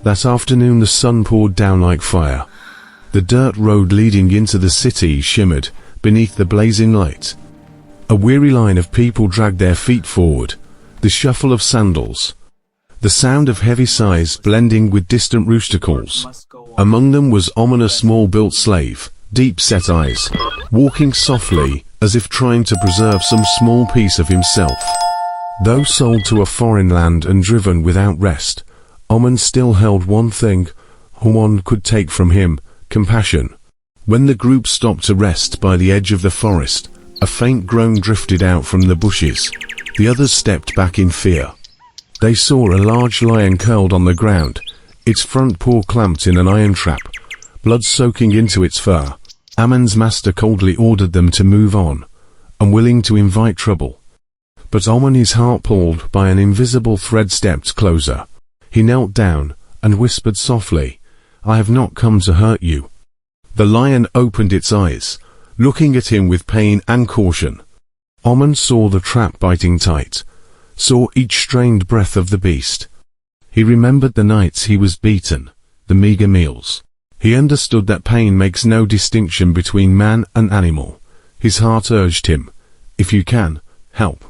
That afternoon the sun poured down like fire. The dirt road leading into the city shimmered beneath the blazing light. A weary line of people dragged their feet forward, the shuffle of sandals, the sound of heavy sighs blending with distant rooster calls. Among them was Amun, a small-built slave, deep-set eyes, walking softly as if trying to preserve some small piece of himself. Though sold to a foreign land and driven without rest, Amun still held one thing one could take from him: compassion. When the group stopped to rest by the edge of the forest, a faint groan drifted out from the bushes. The others stepped back in fear. They saw a large lion curled on the ground, its front paw clamped in an iron trap, blood soaking into its fur. Amun's master coldly ordered them to move on, unwilling to invite trouble. But Amun, his heart pulled by an invisible thread, stepped closer. He knelt down and whispered softly, "I have not come to hurt you." The lion opened its eyes, looking at him with pain and caution. Amun saw the trap biting tight, saw each strained breath of the beast. He remembered the nights he was beaten, the meager meals. He understood that pain makes no distinction between man and animal. His heart urged him, "If you can, help."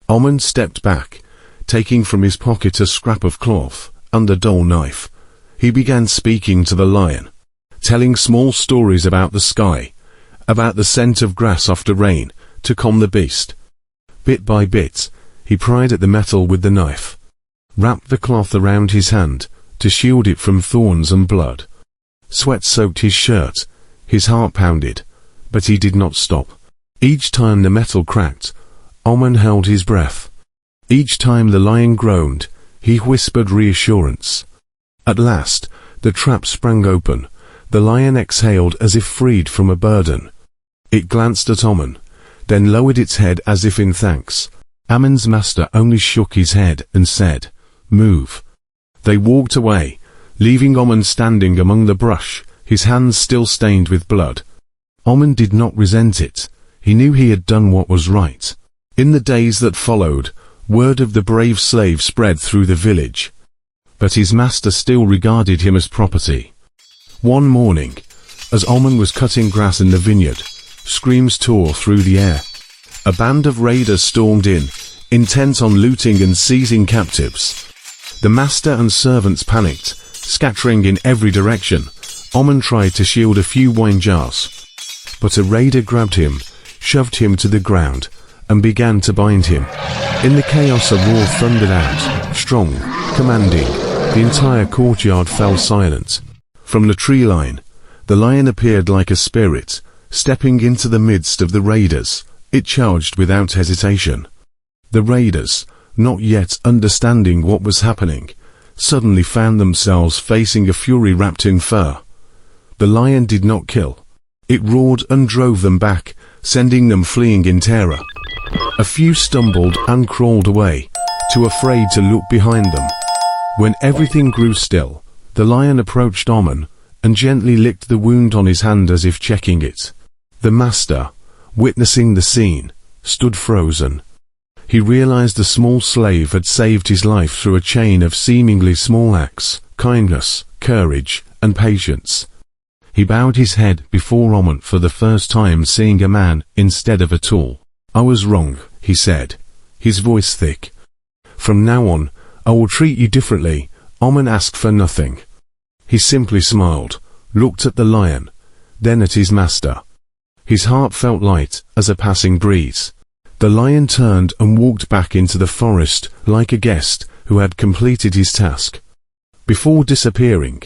Amun stepped back, taking from his pocket a scrap of cloth and a dull knife. He began speaking to the lion, telling small stories about the sky, about the scent of grass after rain, to calm the beast. Bit by bit, he pried at the metal with the knife, wrapped the cloth around his hand to shield it from thorns and blood. Sweat soaked his shirt, his heart pounded, but he did not stop. Each time the metal cracked, Amun held his breath. Each time the lion groaned, he whispered reassurance. At last, the trap sprang open. The lion exhaled as if freed from a burden. It glanced at Amun, then lowered its head as if in thanks. Amun's master only shook his head and said, "Move." They walked away, leaving Amun standing among the brush, his hands still stained with blood. Amun did not resent it. He knew he had done what was right. In the days that followed, word of the brave slave spread through the village. But his master still regarded him as property. One morning, as Amun was cutting grass in the vineyard, screams tore through the air. A band of raiders stormed in, intent on looting and seizing captives. The master and servants panicked, scattering in every direction. Amun tried to shield a few wine jars, but a raider grabbed him, shoved him to the ground, and began to bind him. In the chaos a roar thundered out, strong, commanding. The entire courtyard fell silent. From the tree line, the lion appeared like a spirit, stepping into the midst of the raiders. It charged without hesitation. The raiders, not yet understanding what was happening, suddenly found themselves facing a fury wrapped in fur. The lion did not kill. It roared and drove them back, sending them fleeing in terror. A few stumbled and crawled away, too afraid to look behind them. When everything grew still, the lion approached Amun and gently licked the wound on his hand as if checking it. The master, witnessing the scene, stood frozen. He realized the small slave had saved his life through a chain of seemingly small acts: kindness, courage, and patience. He bowed his head before Amun for the first time, seeing a man instead of a tool. "I was wrong," he said, his voice thick. "From now on, I will treat you differently." Amun asked for nothing. He simply smiled, looked at the lion, then at his master. His heart felt light as a passing breeze. The lion turned and walked back into the forest like a guest who had completed his task. Before disappearing,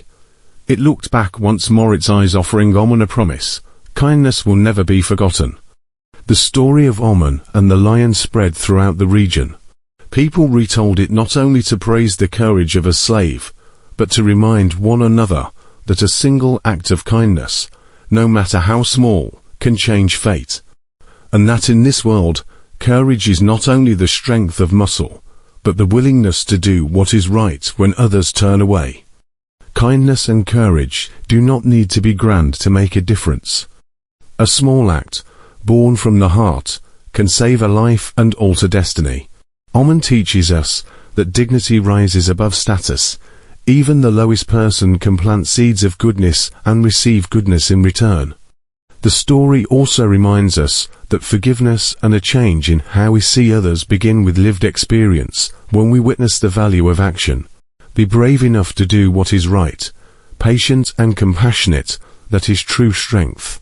it looked back once more, its eyes offering Amun a promise: kindness will never be forgotten. The story of Amun and the lion spread throughout the region. People retold it not only to praise the courage of a slave, but to remind one another that a single act of kindness, no matter how small, can change fate. And that in this world, courage is not only the strength of muscle, but the willingness to do what is right when others turn away. Kindness and courage do not need to be grand to make a difference. A small act, born from the heart, can save a life and alter destiny. Amun teaches us that dignity rises above status. Even the lowest person can plant seeds of goodness and receive goodness in return. The story also reminds us that forgiveness and a change in how we see others begin with lived experience. When we witness the value of action, be brave enough to do what is right, patient and compassionate, that is true strength.